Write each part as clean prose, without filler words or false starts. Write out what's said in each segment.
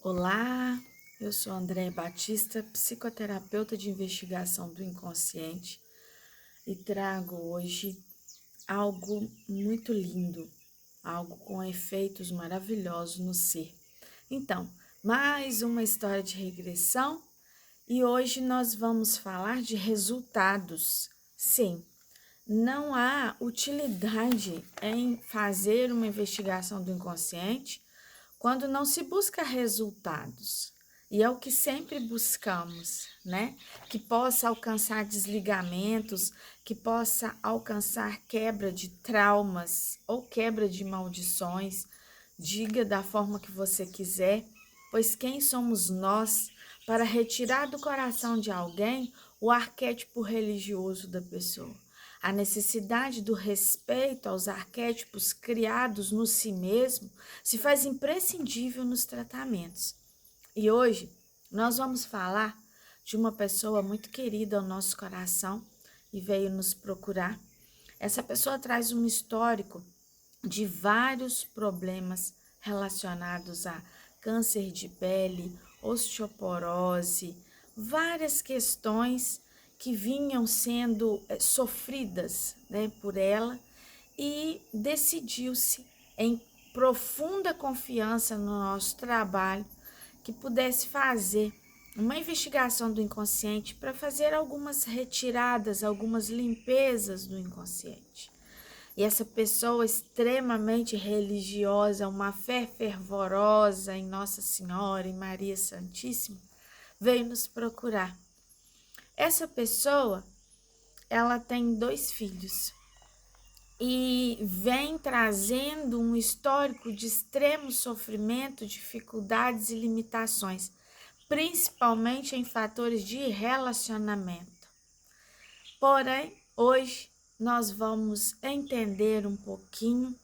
Olá, eu sou Andréia Batista, psicoterapeuta de investigação do inconsciente e trago hoje algo muito lindo, algo com efeitos maravilhosos no ser. Então, mais uma história de regressão e hoje nós vamos falar de resultados. Sim, não há utilidade em fazer uma investigação do inconsciente quando não se busca resultados. E é o que sempre buscamos, né? Que possa alcançar desligamentos, que possa alcançar quebra de traumas ou quebra de maldições. Diga da forma que você quiser, pois quem somos nós para retirar do coração de alguém o arquétipo religioso da pessoa? A necessidade do respeito aos arquétipos criados no si mesmo se faz imprescindível nos tratamentos. E hoje nós vamos falar de uma pessoa muito querida ao nosso coração e veio nos procurar. Essa pessoa traz um histórico de vários problemas relacionados a câncer de pele, osteoporose, várias questões que vinham sendo sofridas, né, por ela, e decidiu-se em profunda confiança no nosso trabalho que pudesse fazer uma investigação do inconsciente para fazer algumas retiradas, algumas limpezas do inconsciente. E essa pessoa extremamente religiosa, uma fé fervorosa em Nossa Senhora e Maria Santíssima, veio nos procurar. Essa pessoa, ela tem 2 filhos e vem trazendo um histórico de extremo sofrimento, dificuldades e limitações, principalmente em fatores de relacionamento. Porém, hoje nós vamos entender um pouquinho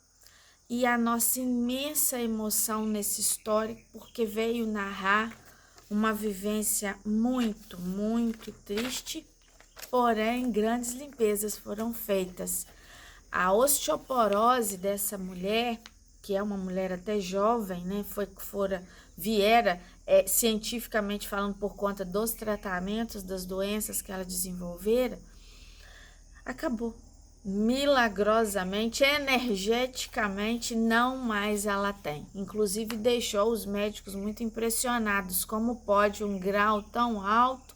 e a nossa imensa emoção nesse histórico, porque veio narrar uma vivência muito, muito triste, porém grandes limpezas foram feitas. A osteoporose dessa mulher, que é uma mulher até jovem, né, viera cientificamente falando por conta dos tratamentos, das doenças que ela desenvolvera, acabou. Milagrosamente, energeticamente, não mais ela tem. Inclusive deixou os médicos muito impressionados. Como pode um grau tão alto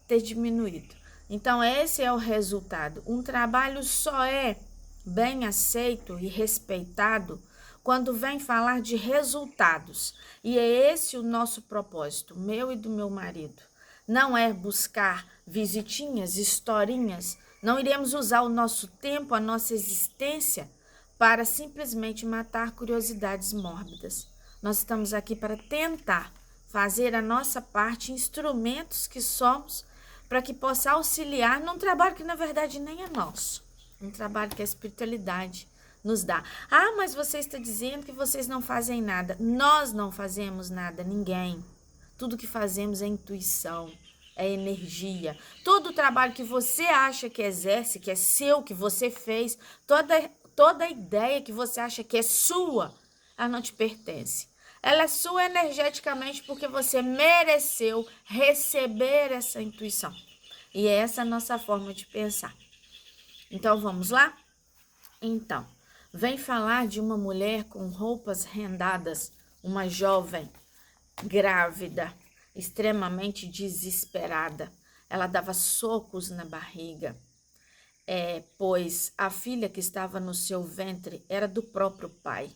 ter diminuído? Então esse é o resultado. Um trabalho só é bem aceito e respeitado quando vem falar de resultados. E é esse o nosso propósito, meu e do meu marido. Não é buscar visitinhas, historinhas. Não iremos usar o nosso tempo, a nossa existência para simplesmente matar curiosidades mórbidas. Nós estamos aqui para tentar fazer a nossa parte, instrumentos que somos, para que possa auxiliar num trabalho que na verdade nem é nosso. Um trabalho que a espiritualidade nos dá. Ah, mas você está dizendo que vocês não fazem nada. Nós não fazemos nada, ninguém. Tudo que fazemos é intuição, é energia. Todo o trabalho que você acha que exerce, que é seu, que você fez, toda ideia que você acha que é sua, ela não te pertence. Ela é sua energeticamente porque você mereceu receber essa intuição. E é essa a nossa forma de pensar. Então, vamos lá? Então, vem falar de uma mulher com roupas rendadas, uma jovem grávida, extremamente desesperada. Ela dava socos na barriga, pois a filha que estava no seu ventre era do próprio pai.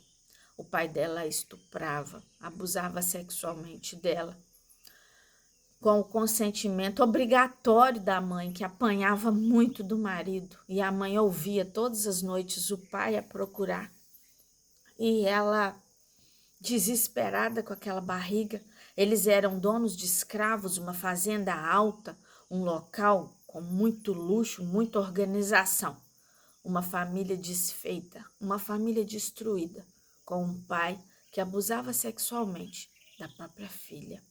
O pai dela a estuprava, abusava sexualmente dela, com o consentimento obrigatório da mãe, que apanhava muito do marido. E a mãe ouvia todas as noites o pai a procurar. E ela, desesperada com aquela barriga, eles eram donos de escravos, uma fazenda alta, um local com muito luxo, muita organização. Uma família desfeita, uma família destruída, com um pai que abusava sexualmente da própria filha.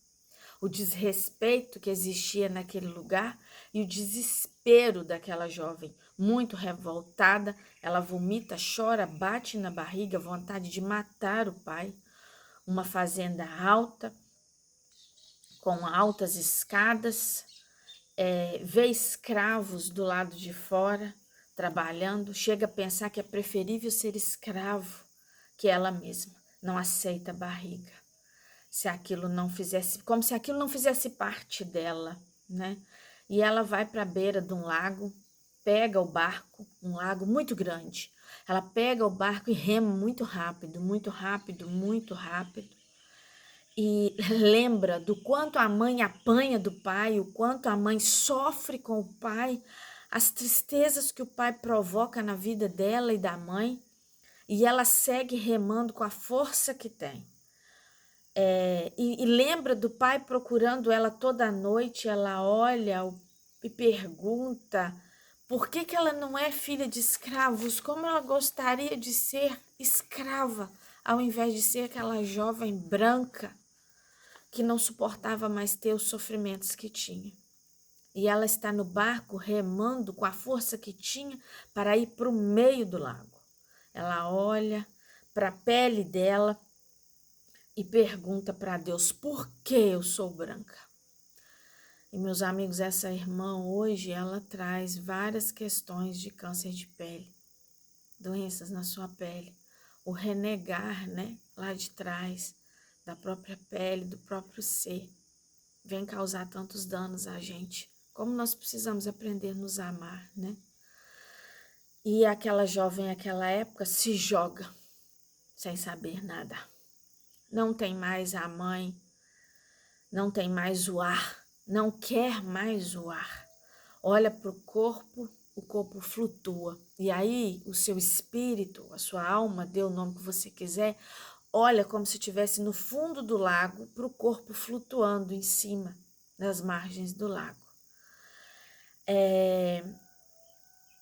O desrespeito que existia naquele lugar e o desespero daquela jovem, muito revoltada, ela vomita, chora, bate na barriga, vontade de matar o pai. Uma fazenda alta, com altas escadas, vê escravos do lado de fora trabalhando, chega a pensar que é preferível ser escravo que ela mesma. Não aceita a barriga. Se aquilo não fizesse, como se aquilo não fizesse parte dela, né? E ela vai para a beira de um lago, pega o barco, um lago muito grande. Ela pega o barco e rema muito rápido, muito rápido, muito rápido. E lembra do quanto a mãe apanha do pai, o quanto a mãe sofre com o pai, as tristezas que o pai provoca na vida dela e da mãe, e ela segue remando com a força que tem. E lembra do pai procurando ela toda noite, ela olha e pergunta por que ela não é filha de escravos, como ela gostaria de ser escrava, ao invés de ser aquela jovem branca que não suportava mais ter os sofrimentos que tinha. E ela está no barco remando com a força que tinha para ir para o meio do lago. Ela olha para a pele dela e pergunta para Deus, por que eu sou branca? E meus amigos, essa irmã hoje, ela traz várias questões de câncer de pele, doenças na sua pele, o renegar, né, lá de trás, da própria pele, do próprio ser, vem causar tantos danos a gente. Como nós precisamos aprender a nos amar, né? E aquela jovem, naquela época, se joga, sem saber nada. Não tem mais a mãe, não tem mais o ar, não quer mais o ar. Olha para o corpo flutua. E aí o seu espírito, a sua alma, dê o nome que você quiser, olha como se estivesse no fundo do lago para o corpo flutuando em cima, nas margens do lago.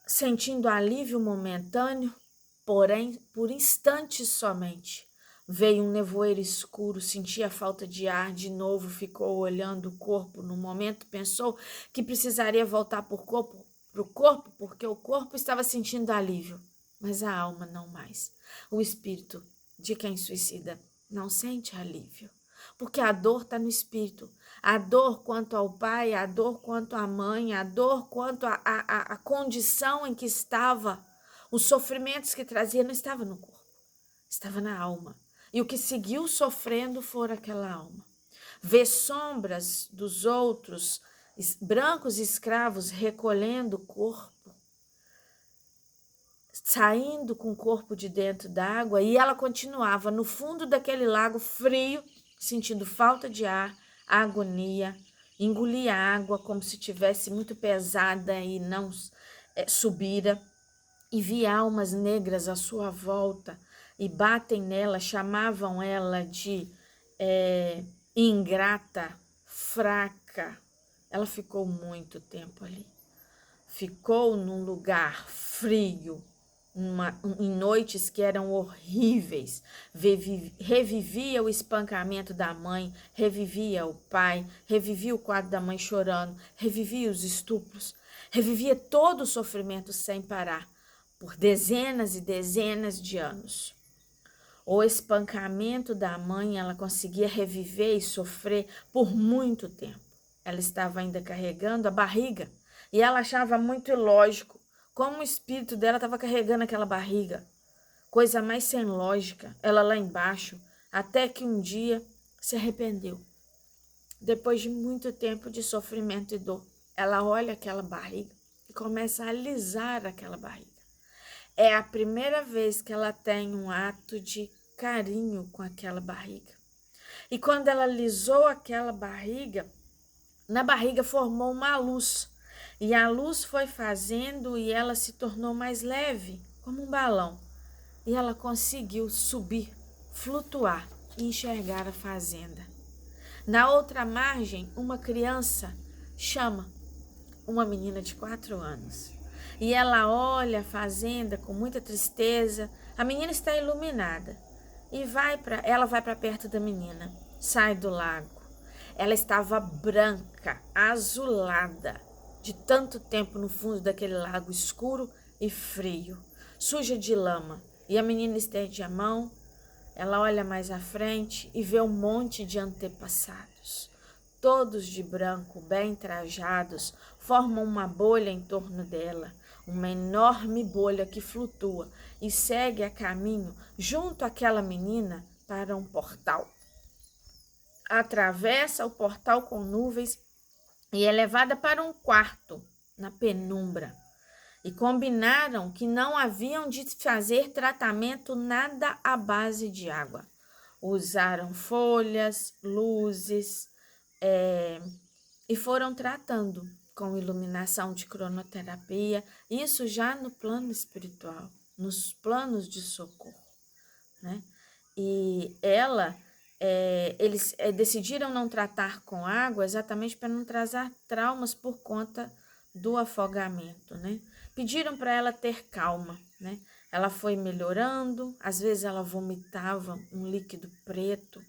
Sentindo alívio momentâneo, porém por instantes somente. Veio um nevoeiro escuro, sentia a falta de ar, de novo ficou olhando o corpo. No momento pensou que precisaria voltar para o corpo, porque o corpo estava sentindo alívio, mas a alma não mais. O espírito de quem suicida não sente alívio, porque a dor está no espírito. A dor quanto ao pai, a dor quanto à mãe, a dor quanto à condição em que estava, os sofrimentos que trazia não estava no corpo, estava na alma. E o que seguiu sofrendo foi aquela alma. Vê sombras dos outros, brancos escravos recolhendo o corpo, saindo com o corpo de dentro d'água, e ela continuava no fundo daquele lago frio, sentindo falta de ar, agonia, engolia a água como se tivesse muito pesada e não subira, e via almas negras à sua volta, e batem nela, chamavam ela de ingrata, fraca. Ela ficou muito tempo ali. Ficou num lugar frio, em noites que eram horríveis, revivia o espancamento da mãe, revivia o pai, revivia o quadro da mãe chorando, revivia os estupros, revivia todo o sofrimento sem parar, por dezenas e dezenas de anos. O espancamento da mãe ela conseguia reviver e sofrer por muito tempo. Ela estava ainda carregando a barriga e ela achava muito ilógico como o espírito dela estava carregando aquela barriga. Coisa mais sem lógica, ela lá embaixo, até que um dia se arrependeu. Depois de muito tempo de sofrimento e dor, ela olha aquela barriga e começa a alisar aquela barriga. É a primeira vez que ela tem um ato de carinho com aquela barriga. E quando ela alisou aquela barriga, na barriga formou uma luz. E a luz foi fazendo e ela se tornou mais leve, como um balão. E ela conseguiu subir, flutuar e enxergar a fazenda. Na outra margem, uma criança chama uma menina de 4 anos. E ela olha a fazenda com muita tristeza. A menina está iluminada. E ela vai para perto da menina. Sai do lago. Ela estava branca, azulada, de tanto tempo no fundo daquele lago escuro e frio, suja de lama. E a menina estende a mão. Ela olha mais à frente e vê um monte de antepassados. todos de branco, bem trajados, formam uma bolha em torno dela, uma enorme bolha que flutua e segue a caminho junto àquela menina para um portal. Atravessa o portal com nuvens e é levada para um quarto na penumbra. E combinaram que não haviam de fazer tratamento nada à base de água. Usaram folhas, luzes, e foram tratando com iluminação de cronoterapia, isso já no plano espiritual, nos planos de socorro, né? E eles decidiram não tratar com água exatamente para não trazer traumas por conta do afogamento, né? Pediram para ela ter calma, né? Ela foi melhorando, às vezes ela vomitava um líquido preto,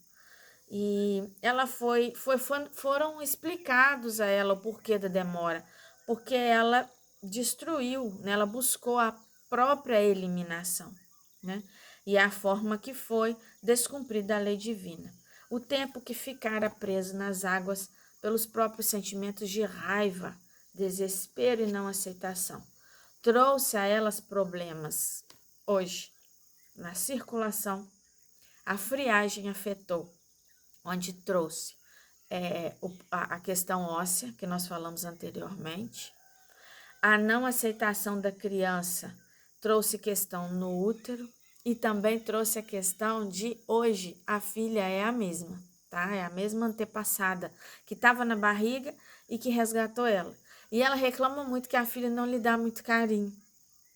e ela foram explicados a ela o porquê da demora, porque ela destruiu, né? Ela buscou a própria eliminação, né? E a forma que foi descumprida a lei divina. O tempo que ficara preso nas águas pelos próprios sentimentos de raiva, desespero e não aceitação, trouxe a elas problemas. Hoje, na circulação, a friagem afetou, onde trouxe a questão óssea, que nós falamos anteriormente. A não aceitação da criança trouxe questão no útero e também trouxe a questão de hoje a filha é a mesma, tá? É a mesma antepassada que estava na barriga e que resgatou ela. E ela reclama muito que a filha não lhe dá muito carinho.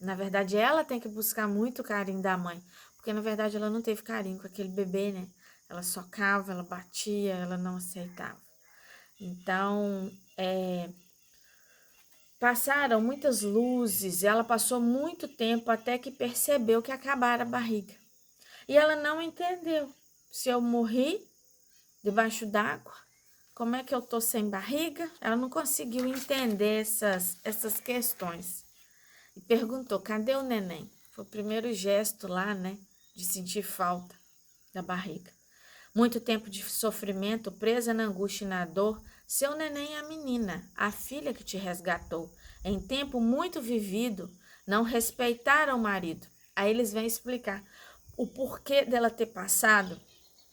Na verdade, ela tem que buscar muito carinho da mãe, porque na verdade ela não teve carinho com aquele bebê, né? Ela socava, ela batia, ela não aceitava. Então, passaram muitas luzes, ela passou muito tempo até que percebeu que acabara a barriga. E ela não entendeu. Se eu morri debaixo d'água, como é que eu tô sem barriga? Ela não conseguiu entender essas questões. E perguntou, cadê o neném? Foi o primeiro gesto lá, né, de sentir falta da barriga. Muito tempo de sofrimento, presa na angústia e na dor, seu neném é a menina, a filha que te resgatou. Em tempo muito vivido, não respeitaram o marido. Aí eles vêm explicar o porquê dela ter passado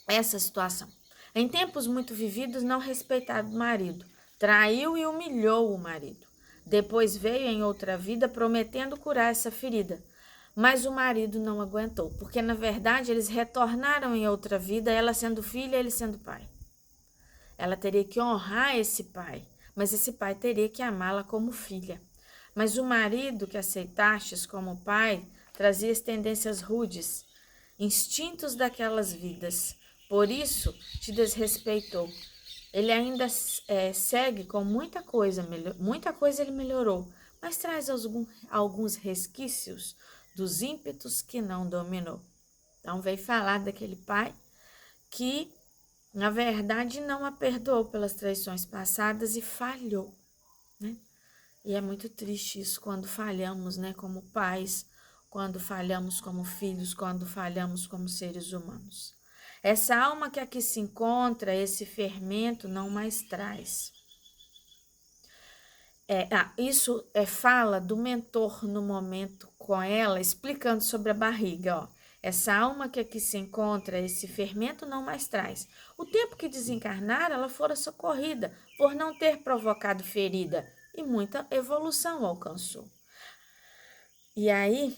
essa situação. Em tempos muito vividos, não respeitaram o marido, traiu e humilhou o marido. Depois veio em outra vida prometendo curar essa ferida. Mas o marido não aguentou, porque na verdade eles retornaram em outra vida, ela sendo filha, ele sendo pai. Ela teria que honrar esse pai, mas esse pai teria que amá-la como filha. Mas o marido que aceitastes como pai trazia as tendências rudes, instintos daquelas vidas. Por isso te desrespeitou. Ele ainda segue com muita coisa ele melhorou, mas traz alguns resquícios dos ímpetos que não dominou. Então veio falar daquele pai que, na verdade, não a perdoou pelas traições passadas e falhou, né? E é muito triste isso quando falhamos, né, como pais, quando falhamos como filhos, quando falhamos como seres humanos. Essa alma que aqui se encontra, esse fermento não mais traz. Isso fala do mentor no momento com ela, explicando sobre a barriga, ó. Essa alma que aqui se encontra, esse fermento não mais traz. O tempo que desencarnar, ela fora socorrida, por não ter provocado ferida, e muita evolução alcançou. E aí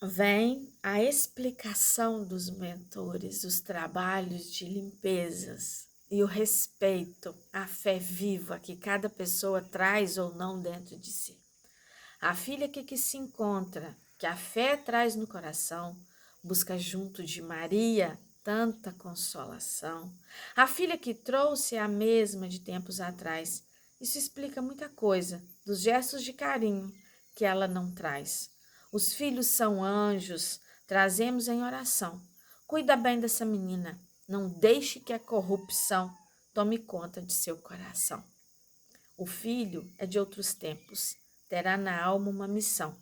vem a explicação dos mentores, os trabalhos de limpezas e o respeito, a fé viva que cada pessoa traz ou não dentro de si. A filha que se encontra, que a fé traz no coração, busca junto de Maria tanta consolação. A filha que trouxe é a mesma de tempos atrás. Isso explica muita coisa dos gestos de carinho que ela não traz. Os filhos são anjos, trazemos em oração. Cuida bem dessa menina, não deixe que a corrupção tome conta de seu coração. O filho é de outros tempos, terá na alma uma missão: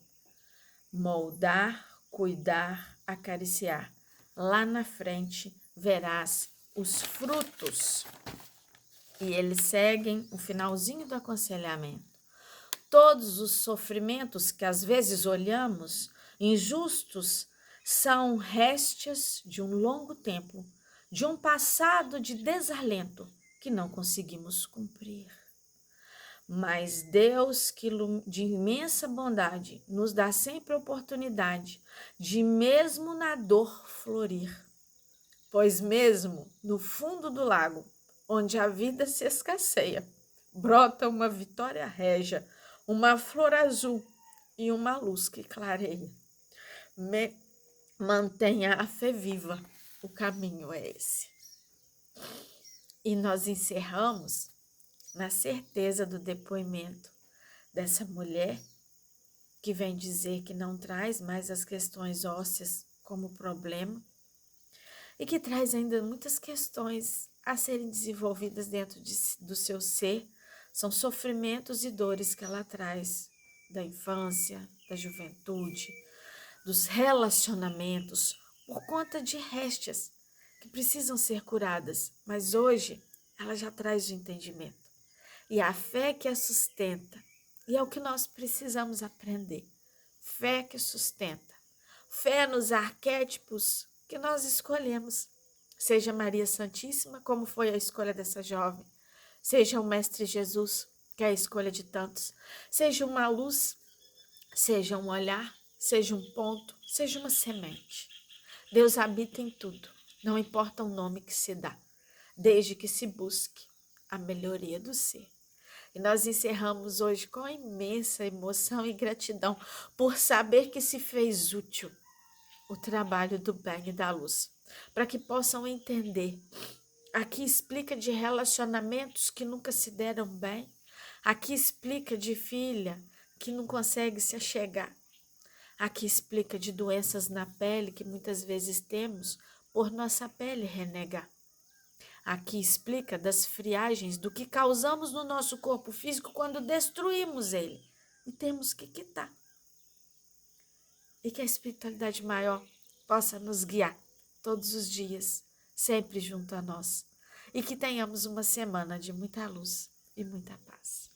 moldar, cuidar, acariciar. Lá na frente verás os frutos E eles seguem o finalzinho do aconselhamento. Todos os sofrimentos que às vezes olhamos injustos são réstias de um longo tempo, de um passado de desalento que não conseguimos cumprir. Mas Deus, que de imensa bondade, nos dá sempre a oportunidade de, mesmo na dor, florir. Pois mesmo no fundo do lago, onde a vida se escasseia, brota uma vitória régia, uma flor azul e uma luz que clareia. Mantenha a fé viva, o caminho é esse. E nós encerramos na certeza do depoimento dessa mulher que vem dizer que não traz mais as questões ósseas como problema e que traz ainda muitas questões a serem desenvolvidas dentro do seu ser. São sofrimentos e dores que ela traz da infância, da juventude, dos relacionamentos, por conta de réstias que precisam ser curadas, mas hoje ela já traz o entendimento. E a fé que a sustenta, e é o que nós precisamos aprender, fé que sustenta, fé nos arquétipos que nós escolhemos, seja Maria Santíssima, como foi a escolha dessa jovem, seja o Mestre Jesus, que é a escolha de tantos, seja uma luz, seja um olhar, seja um ponto, seja uma semente. Deus habita em tudo, não importa o nome que se dá, desde que se busque a melhoria do ser. E nós encerramos hoje com imensa emoção e gratidão por saber que se fez útil o trabalho do bem e da luz, para que possam entender. Aqui explica de relacionamentos que nunca se deram bem, aqui explica de filha que não consegue se achegar, aqui explica de doenças na pele que muitas vezes temos por nossa pele renegar. Aqui explica das friagens do que causamos no nosso corpo físico quando destruímos ele e temos que quitar. E que a espiritualidade maior possa nos guiar todos os dias, sempre junto a nós. E que tenhamos uma semana de muita luz e muita paz.